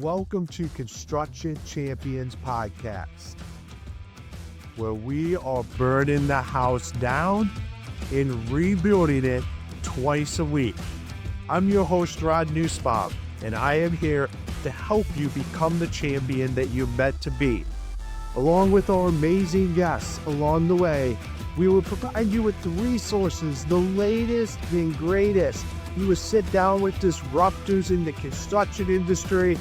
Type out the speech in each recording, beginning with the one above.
Welcome to Construction Champions Podcast, where we are burning the house down and rebuilding it twice a week. I'm your host, Ron Nussbaum, and I am here to help you become the champion that you're meant to be. Along with our amazing guests along the way, we will provide you with the resources, the latest and greatest. You will sit down with disruptors in the construction industry.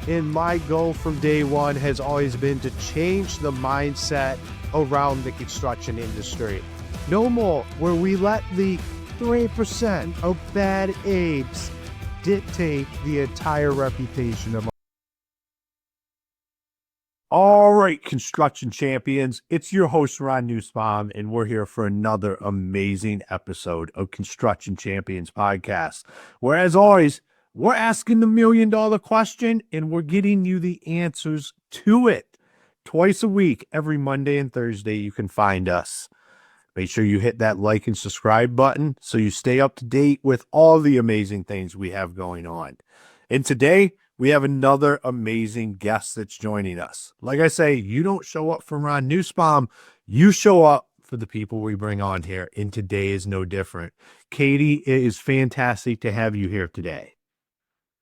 And my goal from day one has always been to change the mindset around the construction industry. No more where we let the 3% of bad apes dictate the entire reputation of. All right, construction champions, it's your host, Ron Nussbaum, and we're here for another amazing episode of Construction Champions Podcast, where, as always, we're asking the $1 million question and we're getting you the answers to it. Twice a week, every Monday and Thursday, you can find us. Make sure you hit that like and subscribe button so you stay up to date with all the amazing things we have going on. And today, we have another amazing guest that's joining us. Like I say, you don't show up for Ron Nussbaum, you show up for the people we bring on here, and today is no different. Katie, it is fantastic to have you here today.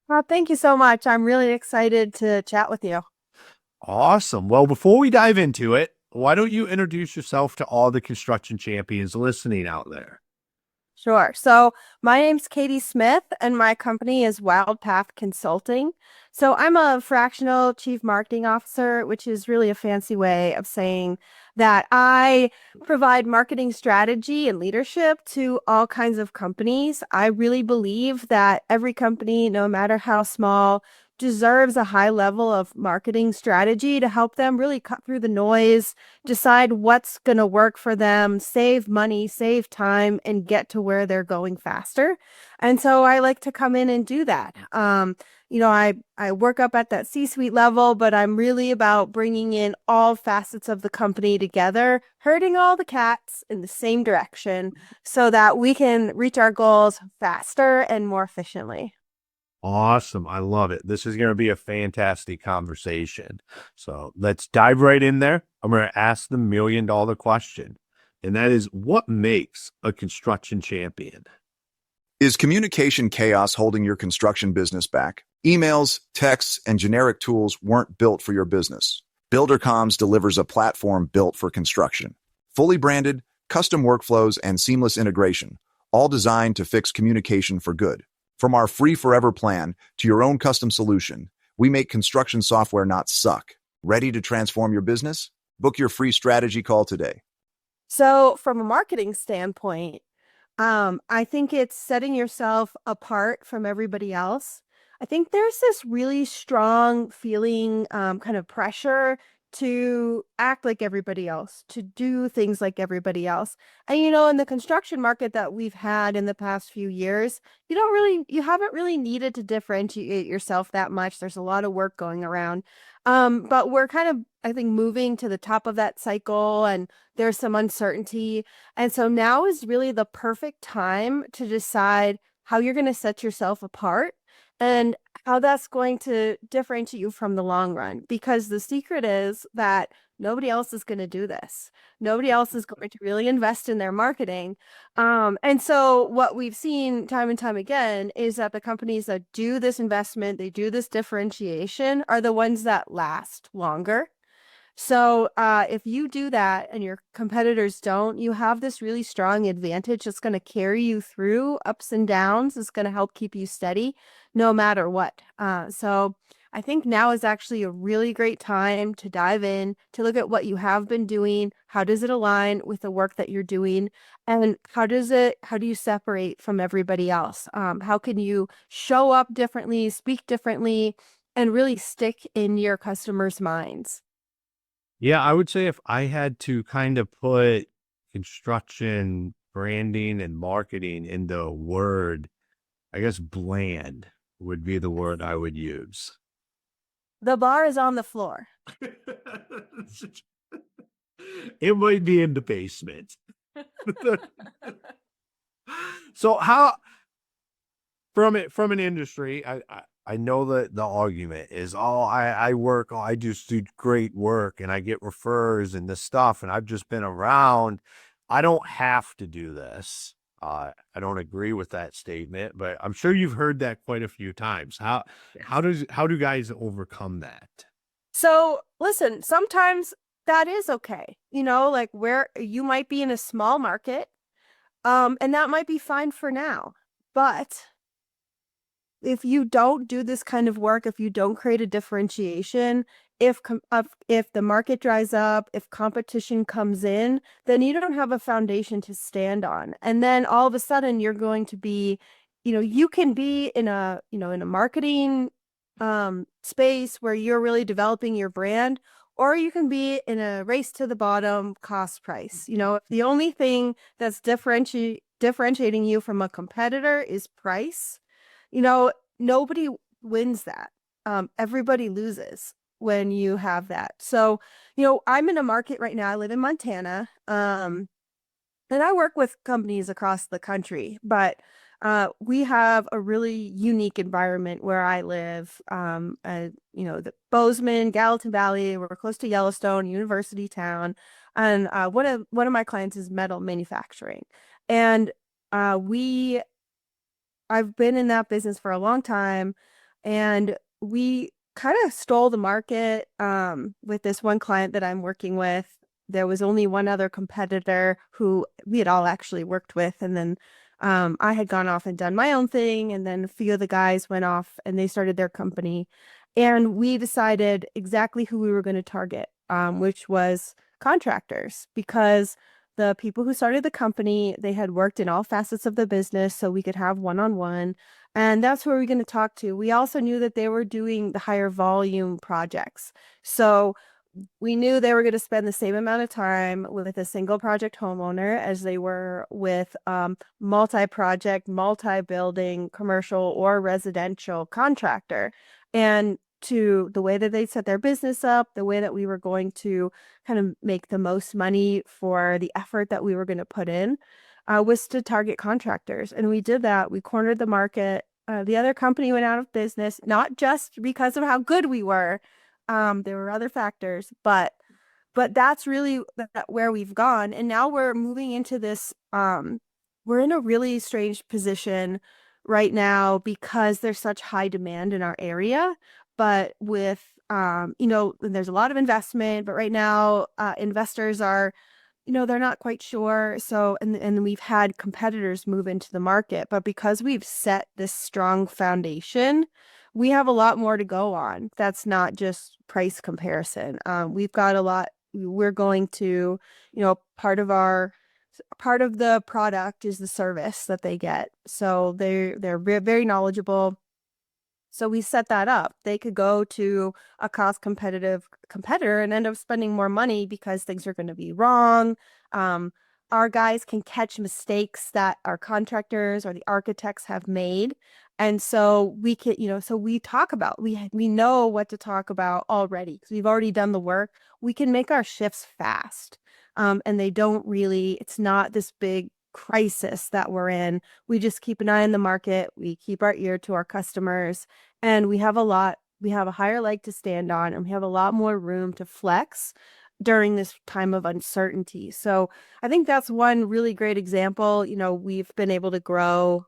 Well, thank you so much. I'm really excited to chat with you. Awesome. Well, before we dive into it, why don't you introduce yourself to all the construction champions listening out there? Sure. So my name's Katie Smith and my company is Wild Path Consulting. So I'm a fractional chief marketing officer, which is really a fancy way of saying that I provide marketing strategy and leadership to all kinds of companies. I really believe that every company, no matter how small, deserves a high level of marketing strategy to help them really cut through the noise, decide what's going to work for them, save money, save time, and get to where they're going faster. And so I like to come in and do that. I work up at that C-suite level, but I'm really about bringing in all facets of the company together, herding all the cats in the same direction so that we can reach our goals faster and more efficiently. Awesome. I love it. This is going to be a fantastic conversation. So let's dive right in there. I'm going to ask the $1 million question, and that is, what makes a construction champion? Is communication chaos holding your construction business back? Emails, texts, and generic tools weren't built for your business. BuilderComms delivers a platform built for construction. Fully branded, custom workflows, and seamless integration, all designed to fix communication for good. From our free forever plan to your own custom solution, we make construction software not suck. Ready to transform your business? Book your free strategy call today. So from a marketing standpoint, I think it's setting yourself apart from everybody else. I think there's this really strong feeling, kind of pressure to act like everybody else, to do things like everybody else. And, in the construction market that we've had in the past few years, you haven't really needed to differentiate yourself that much. There's a lot of work going around. But we're kind of, I think, moving to the top of that cycle and there's some uncertainty. And so now is really the perfect time to decide how you're going to set yourself apart and how that's going to differentiate you from the long run. Because the secret is that nobody else is going to do this. Nobody else is going to really invest in their marketing. And so what we've seen time and time again is that the companies that do this investment, they do this differentiation, are the ones that last longer. So if you do that and your competitors don't, you have this really strong advantage that's going to carry you through ups and downs. It's going to help keep you steady no matter what. So I think now is actually a really great time to dive in, to look at what you have been doing. How does it align with the work that you're doing? And how do you separate from everybody else? How can you show up differently, speak differently, and really stick in your customers' minds? Yeah, I would say if I had to kind of put construction, branding, and marketing into a word, I guess bland would be the word I would use. The bar is on the floor. It might be in the basement. So how, from an industry, I know that the argument is, oh, I work, oh, I just do great work and I get refers and this stuff, and I've just been around. I don't have to do this. I don't agree with that statement, but I'm sure you've heard that quite a few times. How do guys overcome that? So listen, sometimes that is okay. Like where you might be in a small market, and that might be fine for now. But if you don't do this kind of work, if you don't create a differentiation, if the market dries up, if competition comes in, then you don't have a foundation to stand on. And then all of a sudden you're going to be, you can be in a marketing space where you're really developing your brand, or you can be in a race to the bottom cost price. If the only thing that's differentiating you from a competitor is price, nobody wins that. Everybody loses when you have that. So, I'm in a market right now. I live in Montana. And I work with companies across the country, but we have a really unique environment where I live. The Bozeman, Gallatin Valley, we're close to Yellowstone, University Town. And one of my clients is metal manufacturing. And I've been in that business for a long time, and we kind of stole the market with this one client that I'm working with. There was only one other competitor who we had all actually worked with, and then I had gone off and done my own thing, and then a few of the guys went off and they started their company, and we decided exactly who we were going to target, which was contractors, because the people who started the company, they had worked in all facets of the business, so we could have one-on-one. And that's who we're going to talk to. We also knew that they were doing the higher volume projects. So we knew they were going to spend the same amount of time with a single project homeowner as they were with multi-project, multi-building, commercial or residential contractor. And to the way that they set their business up, the way that we were going to kind of make the most money for the effort that we were going to put in, was to target contractors. And we did that. We cornered the market. The other company went out of business, not just because of how good we were. There were other factors, but that's really where we've gone. And now we're moving into this, we're in a really strange position right now because there's such high demand in our area. But with, there's a lot of investment, but right now, investors are, they're not quite sure. So, and we've had competitors move into the market, but because we've set this strong foundation, we have a lot more to go on. That's not just price comparison. We've got a lot. We're going to, part of the product is the service that they get. So they're very knowledgeable. So we set that up. They could go to a cost competitive competitor and end up spending more money because things are going to be wrong. Our guys can catch mistakes that our contractors or the architects have made. And so we can, so we talk about, we know what to talk about already because we've already done the work. We can make our shifts fast. And they don't really, it's not this big crisis that we're in. We just keep an eye on the market. We keep our ear to our customers, and we have a higher leg to stand on, and we have a lot more room to flex during this time of uncertainty. So I think that's one really great example. We've been able to grow,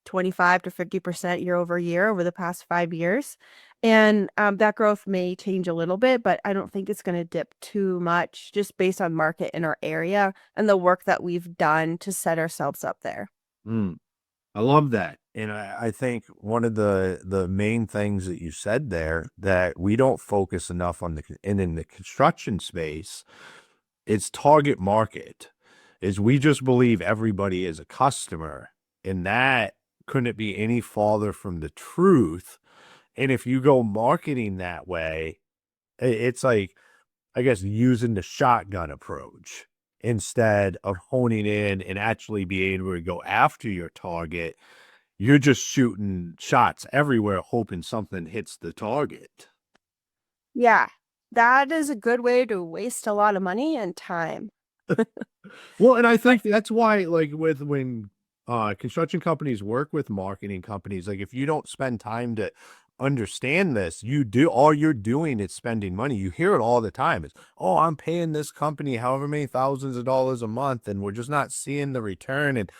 25 to 50% year over year over the past 5 years. And that growth may change a little bit, but I don't think it's going to dip too much just based on market in our area and the work that we've done to set ourselves up there. I love that. And I think one of the main things that you said there that we don't focus enough on in the construction space is target market, is we just believe everybody is a customer, and that couldn't be any farther from the truth. And if you go marketing that way, it's like, I guess, using the shotgun approach instead of honing in and actually being able to go after your target. You're just shooting shots everywhere, hoping something hits the target. Yeah, that is a good way to waste a lot of money and time. Well, and I think that's why, like, when construction companies work with marketing companies. Like if you don't spend time to understand this, all you're doing is spending money. You hear it all the time. It's, oh, I'm paying this company however many thousands of dollars a month, and we're just not seeing the return. And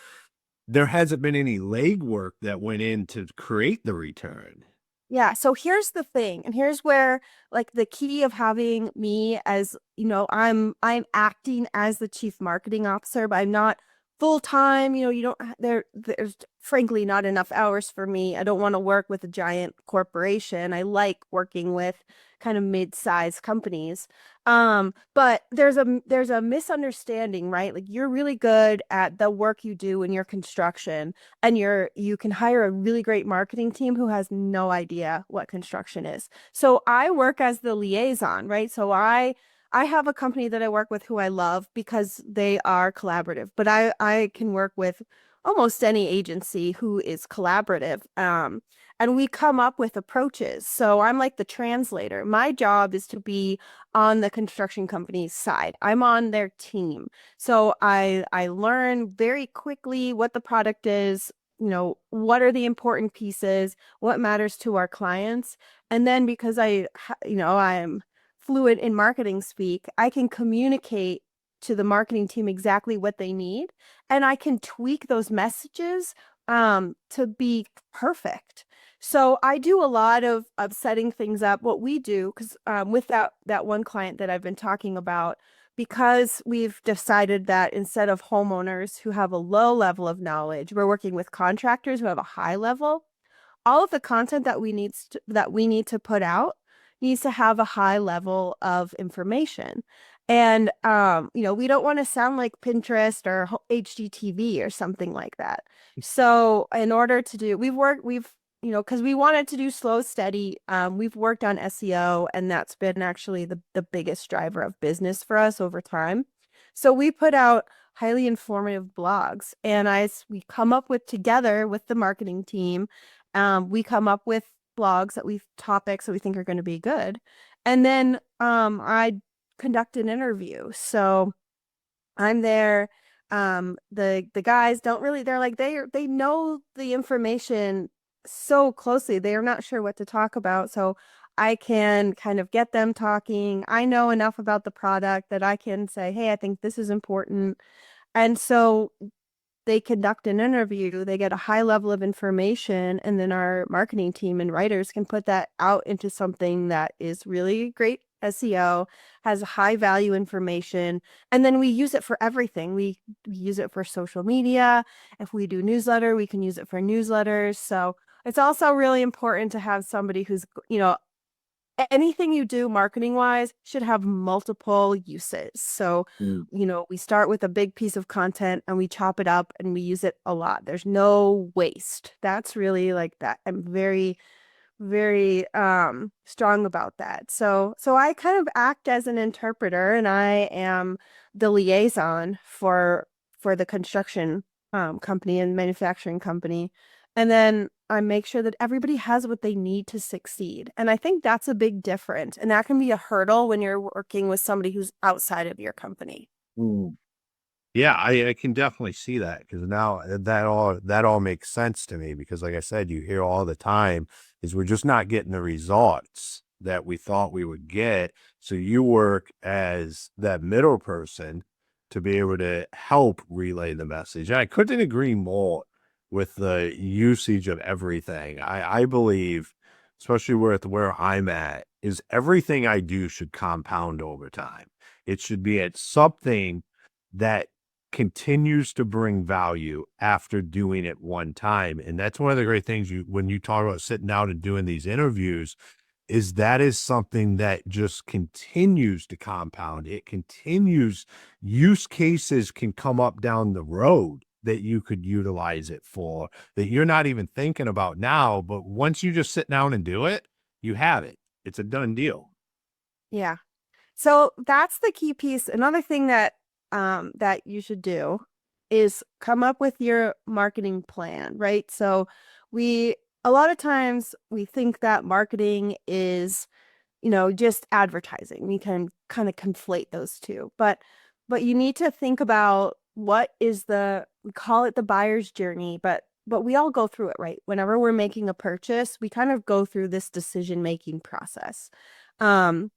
there hasn't been any legwork that went in to create the return. Yeah. So here's the thing, and here's where like the key of having me as, I'm acting as the chief marketing officer, but I'm not full time. You don't there's frankly not enough hours for me. I don't want to work with a giant corporation. I like working with kind of mid-sized companies. But there's a misunderstanding, right? Like you're really good at the work you do in your construction, and you can hire a really great marketing team who has no idea what construction is. So I work as the liaison, right? So I have a company that I work with who I love because they are collaborative, but I can work with almost any agency who is collaborative. And we come up with approaches. So I'm like the translator. My job is to be on the construction company's side. I'm on their team. So I learn very quickly what the product is, what are the important pieces, what matters to our clients. And then because I'm fluent in marketing speak, I can communicate to the marketing team exactly what they need, and I can tweak those messages to be perfect. So I do a lot of setting things up. What we do, because with that one client that I've been talking about, because we've decided that instead of homeowners who have a low level of knowledge, we're working with contractors who have a high level. All of the content that we need to put out needs to have a high level of information. And we don't want to sound like Pinterest or HGTV or something like that. So in order to do, because we wanted to do slow, steady, we've worked on SEO, and that's been actually the biggest driver of business for us over time. So we put out highly informative blogs, and we come up with together with the marketing team. We come up with topics that we think are going to be good. And then I conduct an interview. So I'm there. The guys don't really, they're like, they know the information so closely. They are not sure what to talk about. So I can kind of get them talking. I know enough about the product that I can say, hey, I think this is important. And so they conduct an interview, they get a high level of information, and then our marketing team and writers can put that out into something that is really great SEO, has high value information, and then we use it for everything. We use it for social media. If we do newsletter, we can use it for newsletters. So it's also really important to have somebody who's, anything you do marketing wise should have multiple uses. So, we start with a big piece of content and we chop it up and we use it a lot. There's no waste. That's really like that. I'm very, very strong about that. So I kind of act as an interpreter, and I am the liaison for the construction company and manufacturing company. And then I make sure that everybody has what they need to succeed. And I think that's a big difference. And that can be a hurdle when you're working with somebody who's outside of your company. Mm. Yeah, I can definitely see that, because now that all makes sense to me, because like I said, you hear all the time is we're just not getting the results that we thought we would get. So you work as that middle person to be able to help relay the message. And I couldn't agree more with the usage of everything. I believe, especially where I'm at, is everything I do should compound over time. It should be at something that continues to bring value after doing it one time. And that's one of the great things when you talk about sitting down and doing these interviews, is something that just continues to compound. It continues. Use cases can come up down the road that you could utilize it for, that you're not even thinking about now. But once you just sit down and do it, you have it. It's a done deal. Yeah. So that's the key piece. Another thing that you should do is come up with your marketing plan, right? So a lot of times we think that marketing is, just advertising. We can kind of conflate those two, but you need to think about what is the we call it the buyer's journey, but we all go through it, right? Whenever we're making a purchase, we kind of go through this decision-making process. And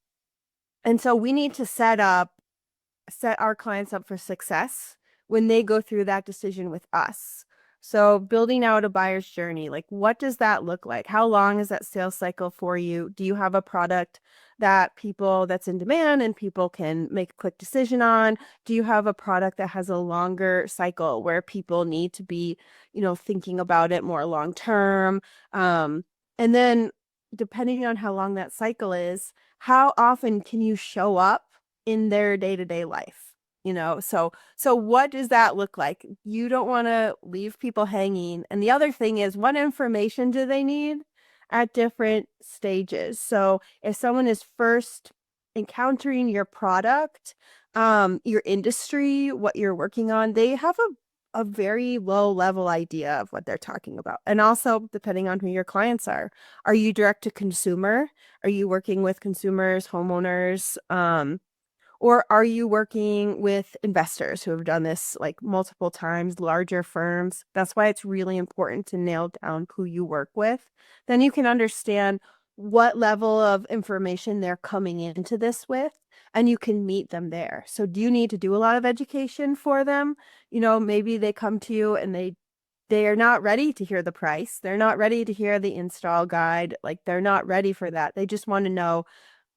so we need to set our clients up for success when they go through that decision with us. So building out a buyer's journey, like what does that look like? How long is that sales cycle for you? Do you have a product that's in demand and people can make a quick decision on? Do you have a product that has a longer cycle where people need to be, thinking about it more long term? And then depending on how long that cycle is, how often can you show up in their day-to-day life? So what does that look like? You don't want to leave people hanging. And the other thing is, what information do they need at different stages? So if someone is first encountering your product, your industry, what you're working on, they have a very low level idea of what they're talking about. And also, depending on who your clients are you direct to consumer? Are you working with consumers, homeowners? Or are you working with investors who have done this like multiple times, larger firms? That's why it's really important to nail down who you work with. Then you can understand what level of information they're coming into this with, and you can meet them there. So do you need to do a lot of education for them? Maybe they come to you and they are not ready to hear the price. They're not ready to hear the install guide. Like they're not ready for that. They just want to know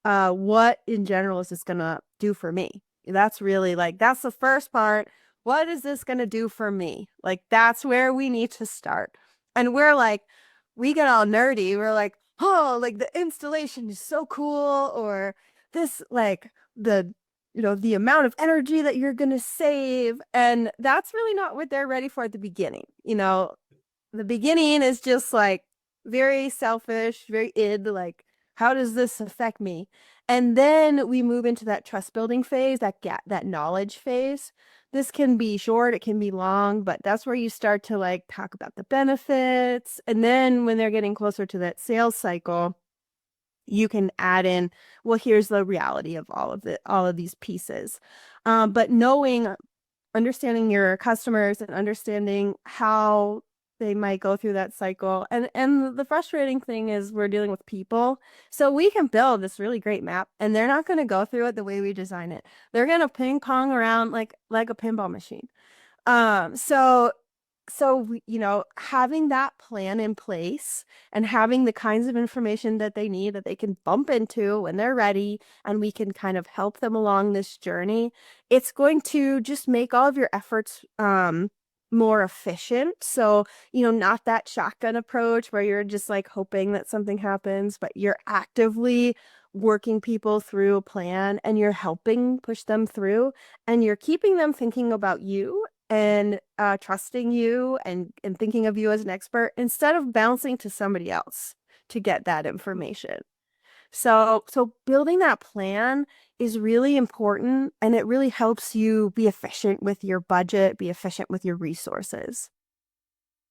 what in general is this gonna do for me? That's really that's the first part. What is this gonna do for me? Like that's where we need to start. And we get all nerdy. We're like, oh, like the installation is so cool, or this the amount of energy that you're gonna save. And that's really not what they're ready for at the beginning. The beginning is just very selfish, very like, how does this affect me? And then we move into that trust building phase, that knowledge phase. This can be short, it can be long, but that's where you start to talk about the benefits. And then when they're getting closer to that sales cycle, you can add in, well, here's the reality of all of these pieces. But understanding your customers and understanding how they might go through that cycle. And the frustrating thing is we're dealing with people. So we can build this really great map and they're not going to go through it the way we design it. They're going to ping pong around like a pinball machine. So having that plan in place and having the kinds of information that they need that they can bump into when they're ready, and we can kind of help them along this journey, it's going to just make all of your efforts more efficient. So, not that shotgun approach where you're just hoping that something happens, but you're actively working people through a plan and you're helping push them through, and you're keeping them thinking about you and trusting you and thinking of you as an expert instead of bouncing to somebody else to get that information. So building that plan is really important, and it really helps you be efficient with your budget, be efficient with your resources.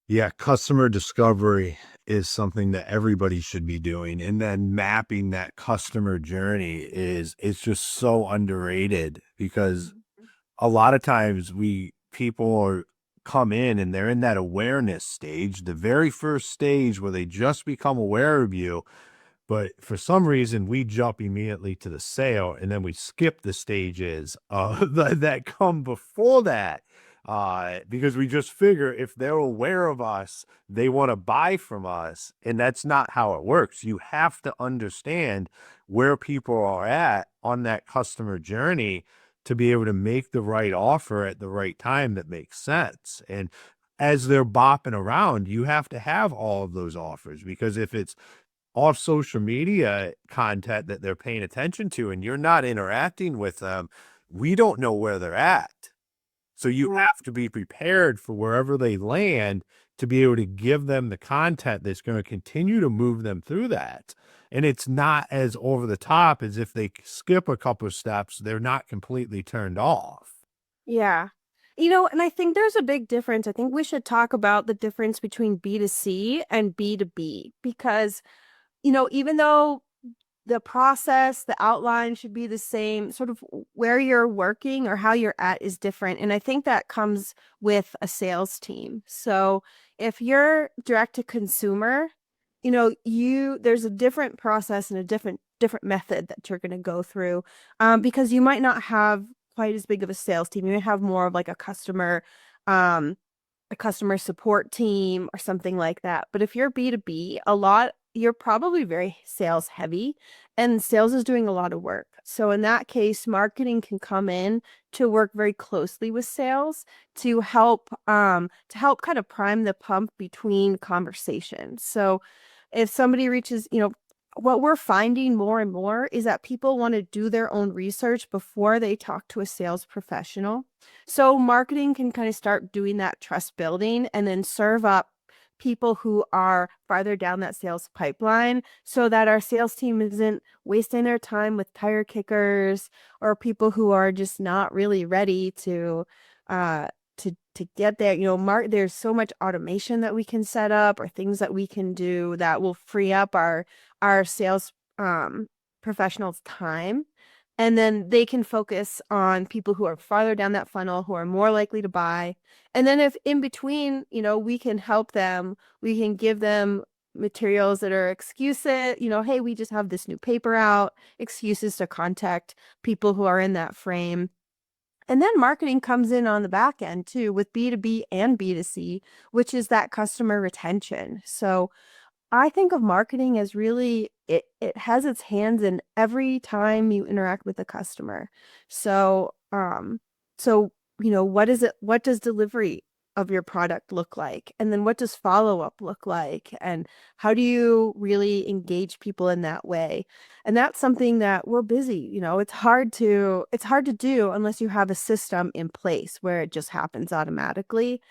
Yeah, customer discovery is something that everybody should be doing. And then mapping that customer journey it's just so underrated, because a lot of times people come in and they're in that awareness stage, the very first stage where they just become aware of you. But for some reason, we jump immediately to the sale, and then we skip the stages that come before that, because we just figure if they're aware of us, they want to buy from us. And that's not how it works. You have to understand where people are at on that customer journey to be able to make the right offer at the right time that makes sense. And as they're bopping around, you have to have all of those offers, because if it's off social media content that they're paying attention to and you're not interacting with them, we don't know where they're at. So you have to be prepared for wherever they land to be able to give them the content that's going to continue to move them through that. And it's not as over the top as if they skip a couple of steps, they're not completely turned off. Yeah. And I think there's a big difference. I think we should talk about the difference between B2C and B2B, because even though the process, the outline should be the same. Sort of where you're working or how you're at is different. And I think that comes with a sales team. So if you're direct to consumer, there's a different process and a different method that you're going to go through, because you might not have quite as big of a sales team. You may have more of like um, a customer support team or something like that. But if you're B2B, you're probably very sales heavy, and sales is doing a lot of work. So in that case, marketing can come in to work very closely with sales to help kind of prime the pump between conversations. So if somebody reaches, what we're finding more and more is that people want to do their own research before they talk to a sales professional. So marketing can kind of start doing that trust building and then serve up people who are farther down that sales pipeline so that our sales team isn't wasting their time with tire kickers or people who are just not really ready to get there. There's so much automation that we can set up or things that we can do that will free up our sales professionals' time. And then they can focus on people who are farther down that funnel, who are more likely to buy. And then if in between, we can help them, we can give them materials that are excuses, hey, we just have this new paper out, excuses to contact people who are in that frame. And then marketing comes in on the back end too with B2B and B2C, which is that customer retention. So I think of marketing as really, it has its hands in every time you interact with a customer. So, what does delivery of your product look like? And then what does follow-up look like? And how do you really engage people in that way? And that's something that we're busy, it's hard to do unless you have a system in place where it just happens automatically.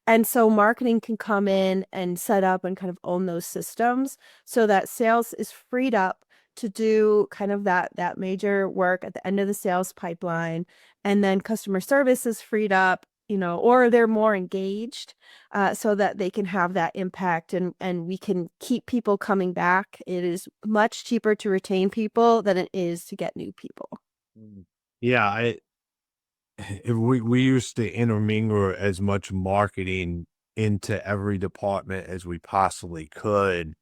And so marketing can come in and set up and kind of own those systems so that sales is freed up to do kind of that major work at the end of the sales pipeline. And then customer service is freed up, or they're more engaged, so that they can have that impact and we can keep people coming back. It is much cheaper to retain people than it is to get new people. Yeah, we used to intermingle as much marketing into every department as we possibly could,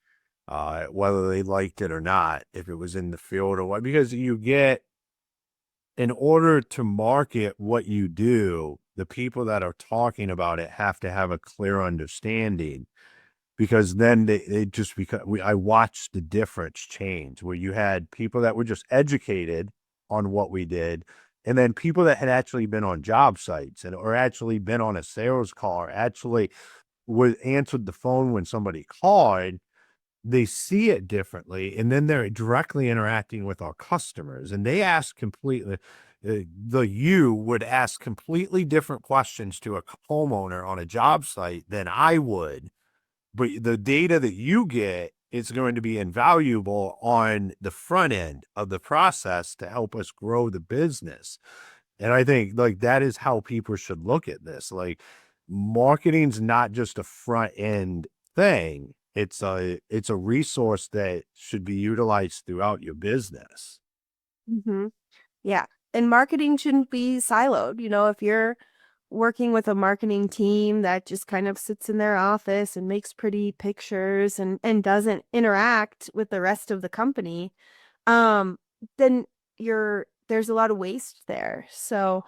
whether they liked it or not, if it was in the field or what, because in order to market what you do, the people that are talking about it have to have a clear understanding, because then they just, because I watched the difference change where you had people that were just educated on what we did, and then people that had actually been on job sites or actually been on a sales call or actually answered the phone when somebody called. They see it differently, and then they're directly interacting with our customers, and they ask completely, you would ask completely different questions to a homeowner on a job site than I would. But the data that you get is going to be invaluable on the front end of the process to help us grow the business. And I think like that is how people should look at this. Like marketing's not just a front end thing. It's a resource that should be utilized throughout your business. Mm-hmm. Yeah. And marketing shouldn't be siloed. If you're working with a marketing team that just kind of sits in their office and makes pretty pictures and doesn't interact with the rest of the company, then there's a lot of waste there. So,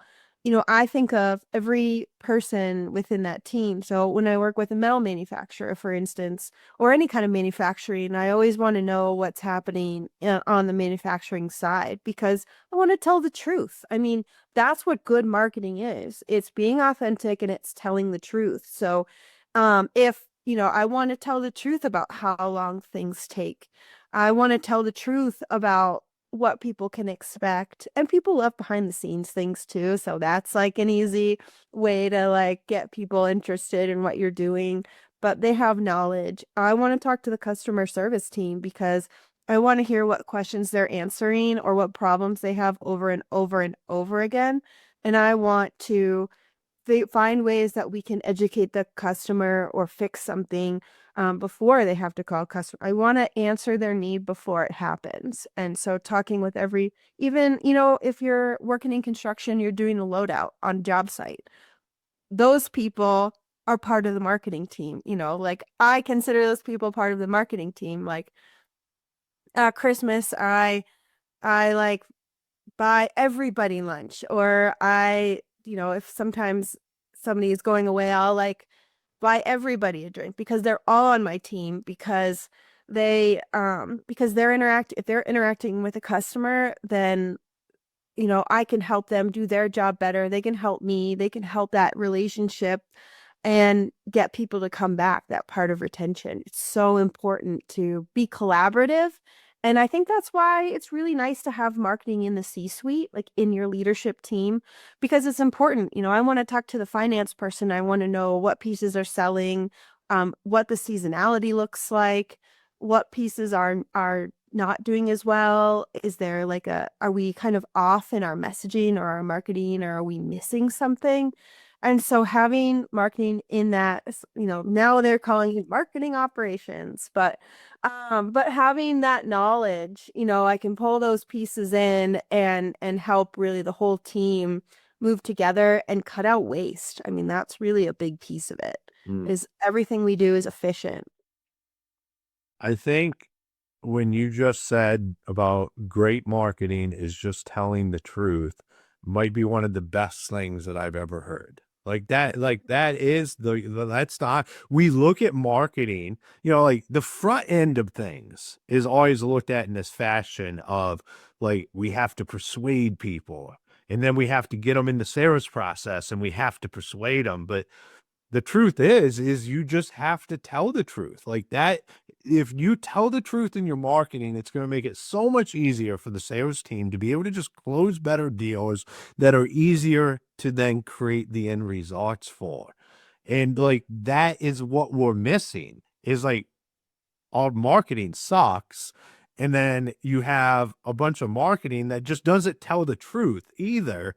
I think of every person within that team. So when I work with a metal manufacturer, for instance, or any kind of manufacturing, I always want to know what's happening on the manufacturing side because I want to tell the truth. I mean, that's what good marketing is. It's being authentic and it's telling the truth. So, if I want to tell the truth about how long things take. I want to tell the truth about what people can expect, and people love behind the scenes things too, so that's like an easy way to like get people interested in what you're doing, but they have knowledge. I want to talk to the customer service team because I want to hear what questions they're answering or what problems they have over and over and over again, and I want to find ways that we can educate the customer or fix something before they have to call customer. I want to answer their need before it happens. And so talking with even, if you're working in construction, you're doing a loadout on a job site. Those people are part of the marketing team, like I consider those people part of the marketing team. Like at Christmas, I like buy everybody lunch, or if sometimes somebody is going away, I'll like buy everybody a drink because they're all on my team, because if they're interacting with a customer, then I can help them do their job better. They can help me. They can help that relationship and get people to come back. That part of retention. It's so important to be collaborative. And I think that's why it's really nice to have marketing in the C-suite, like in your leadership team, because it's important. I want to talk to the finance person. I want to know what pieces are selling, what the seasonality looks like, what pieces are not doing as well. Is there are we kind of off in our messaging or our marketing, or are we missing something? And so having marketing in that, now they're calling it marketing operations, but having that knowledge, I can pull those pieces in and help really the whole team move together and cut out waste. I mean, that's really a big piece of it, is everything we do is efficient. I think when you just said about great marketing is just telling the truth, might be one of the best things that I've ever heard. That is that's not, we look at marketing, like the front end of things is always looked at in this fashion of like, we have to persuade people, and then we have to get them in the sales process, and we have to persuade them. But the truth is you just have to tell the truth like that. If you tell the truth in your marketing, it's going to make it so much easier for the sales team to be able to just close better deals that are easier to then create the end results for. And like, that is what we're missing, is like, our marketing sucks. And then you have a bunch of marketing that just doesn't tell the truth either,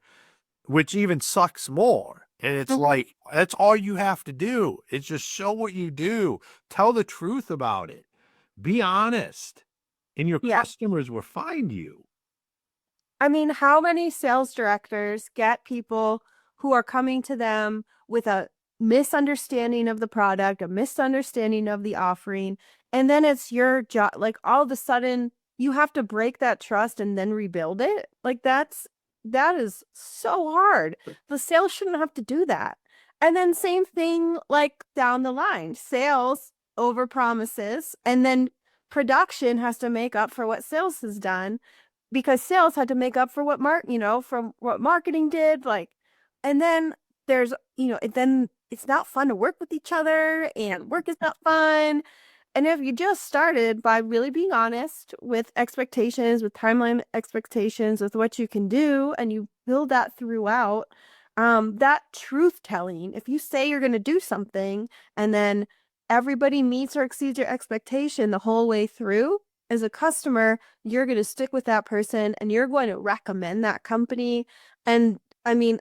which even sucks more. And it's like, that's all you have to do. It's just show what you do. Tell the truth about it. Be honest. And your Yeah. customers will find you. I mean, how many sales directors get people who are coming to them with a misunderstanding of the product, a misunderstanding of the offering, and then it's your job, like all of a sudden you have to break that trust and then rebuild it. Like that is so hard. The sales shouldn't have to do that. And then same thing like down the line, sales over promises, and then production has to make up for what sales has done, because sales had to make up for what from what marketing did. Like, and then there's, then it's not fun to work with each other, and work is not fun. And if you just started by really being honest with expectations, with timeline expectations, with what you can do, and you build that throughout, that truth telling, if you say you're going to do something and then everybody meets or exceeds your expectation the whole way through, as a customer, you're going to stick with that person and you're going to recommend that company. And I mean,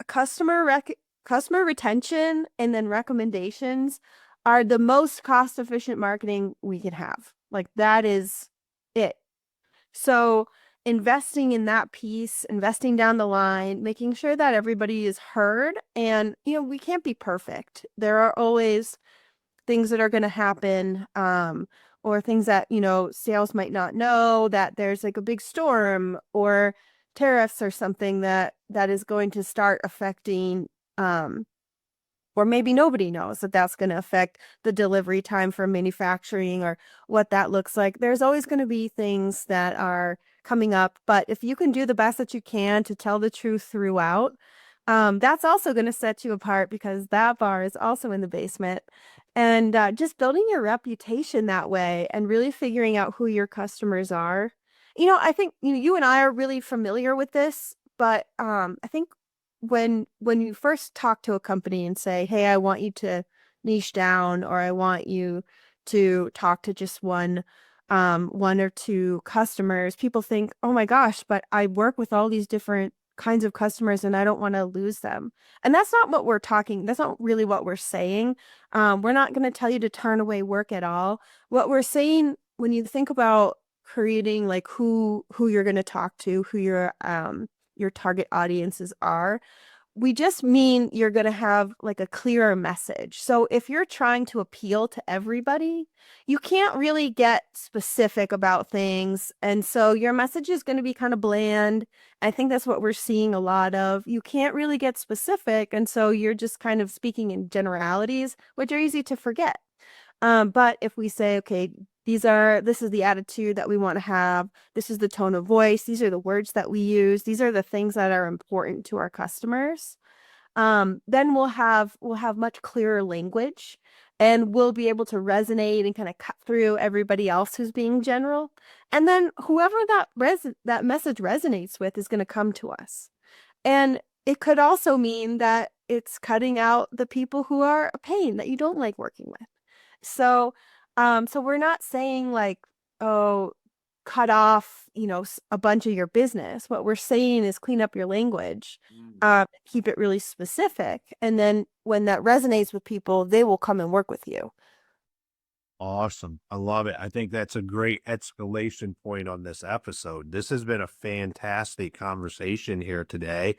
customer retention and then recommendations are the most cost efficient marketing we can have. Like, that is it. So investing in that piece, investing down the line, making sure that everybody is heard. And, we can't be perfect. There are always things that are going to happen, or things that, sales might not know, that there's like a big storm or tariffs or something that is going to start affecting, or maybe nobody knows that that's going to affect the delivery time for manufacturing or what that looks like. There's always going to be things that are coming up, but if you can do the best that you can to tell the truth throughout, that's also going to set you apart, because that bar is also in the basement. And just building your reputation that way and really figuring out who your customers are. I think you and I are really familiar with this, but I think when you first talk to a company and say, hey, I want you to niche down, or I want you to talk to just one or two customers, people think, oh my gosh, but I work with all these different kinds of customers and I don't want to lose them. And that's not what we're talking. That's not really what we're saying. We're not going to tell you to turn away work at all. What we're saying when you think about creating like who you're going to talk to, who your target audiences are, we just mean you're going to have like a clearer message. So if you're trying to appeal to everybody, you can't really get specific about things. And so your message is going to be kind of bland. I think that's what we're seeing a lot of. You can't really get specific. And so you're just kind of speaking in generalities, which are easy to forget. But if we say, okay, this is the attitude that we want to have. This is the tone of voice. These are the words that we use. These are the things that are important to our customers. Then we'll have much clearer language and we'll be able to resonate and kind of cut through everybody else who's being general. And then whoever that message resonates with is going to come to us. And it could also mean that it's cutting out the people who are a pain that you don't like working with. So we're not saying like, oh, cut off, a bunch of your business. What we're saying is clean up your language, keep it really specific. And then when that resonates with people, they will come and work with you. Awesome. I love it. I think that's a great escalation point on this episode. This has been a fantastic conversation here today.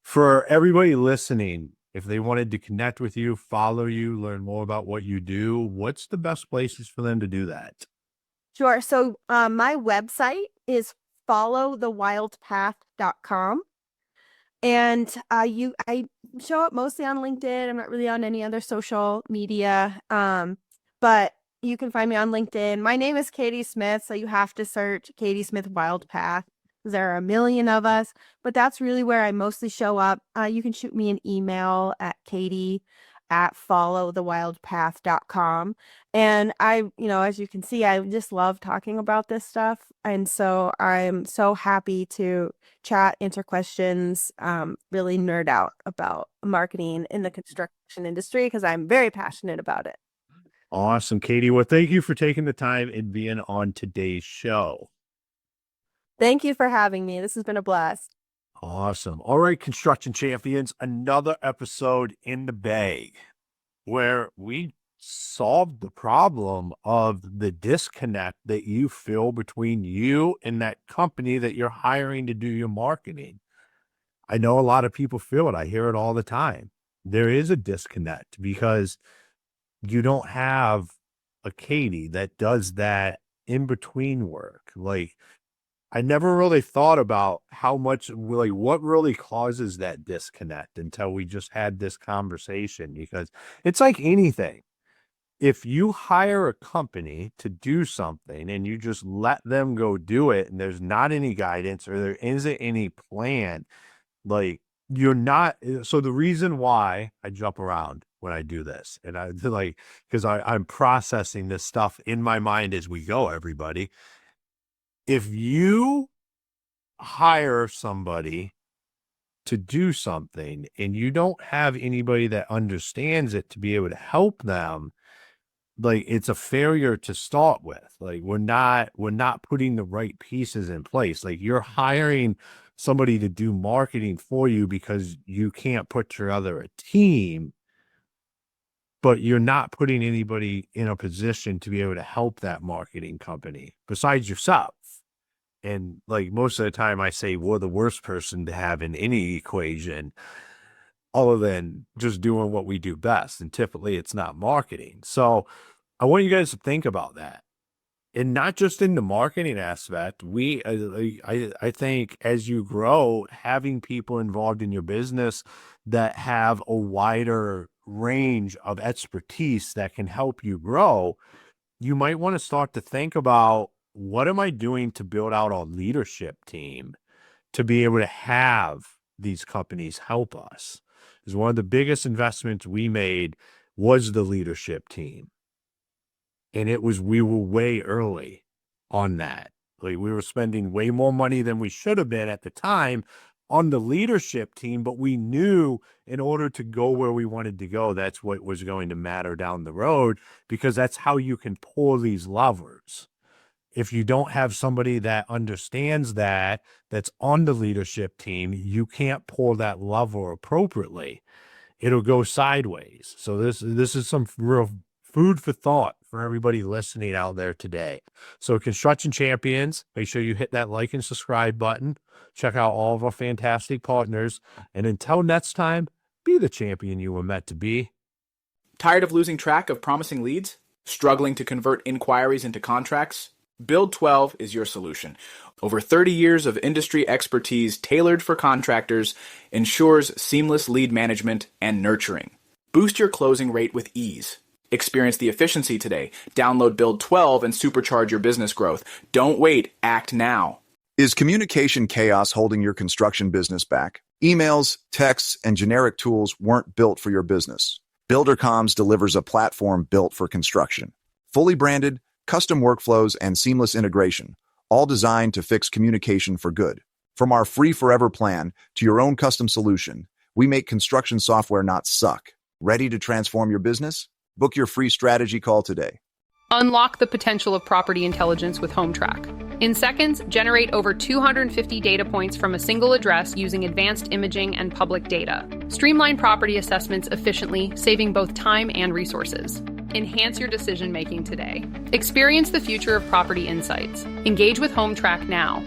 For everybody listening, if they wanted to connect with you, follow you, learn more about what you do, what's the best places for them to do that? Sure. So my website is followthewildpath.com. And I show up mostly on LinkedIn. I'm not really on any other social media. But you can find me on LinkedIn. My name is Katie Smith, so you have to search Katie Smith Wild Path. There are a million of us, but that's really where I mostly show up. You can shoot me an email at katie@followthewildpath.com. And as you can see, I just love talking about this stuff. And so I'm so happy to chat, answer questions, really nerd out about marketing in the construction industry because I'm very passionate about it. Awesome, Katie. Well, thank you for taking the time and being on today's show. Thank you for having me. This has been a blast. Awesome. All right, construction champions, another episode in the bag where we solved the problem of the disconnect that you feel between you and that company that you're hiring to do your marketing. I know a lot of people feel it. I hear it all the time. There is a disconnect because you don't have a Katie that does that in between work. Like, I never really thought about how much, like, what really causes that disconnect until we just had this conversation, because it's like anything. If you hire a company to do something and you just let them go do it and there's not any guidance or there isn't any plan, like, you're not. So the reason why I jump around when I do this, and I like, because I'm processing this stuff in my mind as we go, everybody. If you hire somebody to do something and you don't have anybody that understands it to be able to help them, like, it's a failure to start with. Like, we're not putting the right pieces in place. Like, you're hiring somebody to do marketing for you because you can't put together a team, but you're not putting anybody in a position to be able to help that marketing company besides yourself. And like, most of the time I say we're the worst person to have in any equation, other than just doing what we do best. And typically it's not marketing. So I want you guys to think about that. And not just in the marketing aspect. I think as you grow, having people involved in your business that have a wider range of expertise that can help you grow, you might want to start to think about, what am I doing to build out a leadership team to be able to have these companies help us? Because one of the biggest investments we made was the leadership team. And we were way early on that. Like, we were spending way more money than we should have been at the time on the leadership team, but we knew in order to go where we wanted to go, that's what was going to matter down the road, because that's how you can pull these levers. If you don't have somebody that understands that, that's on the leadership team, you can't pull that lever appropriately. It'll go sideways. So this is some real food for thought for everybody listening out there today. So Construction Champions, make sure you hit that like and subscribe button. Check out all of our fantastic partners. And until next time, be the champion you were meant to be. Tired of losing track of promising leads? Struggling to convert inquiries into contracts? Build 12 is your solution. Over 30 years of industry expertise tailored for contractors ensures seamless lead management and nurturing. Boost your closing rate with ease. Experience the efficiency today. Download Build 12 and supercharge your business growth. Don't wait. Act now. Is communication chaos holding your construction business back? Emails, texts, and generic tools weren't built for your business. BuilderComms delivers a platform built for construction. Fully branded, custom workflows, and seamless integration, all designed to fix communication for good. From our free forever plan to your own custom solution, we make construction software not suck. Ready to transform your business? Book your free strategy call today. Unlock the potential of property intelligence with HomeTrack. In seconds, generate over 250 data points from a single address using advanced imaging and public data. Streamline property assessments efficiently, saving both time and resources. Enhance your decision-making today. Experience the future of property insights. Engage with HomeTrack now.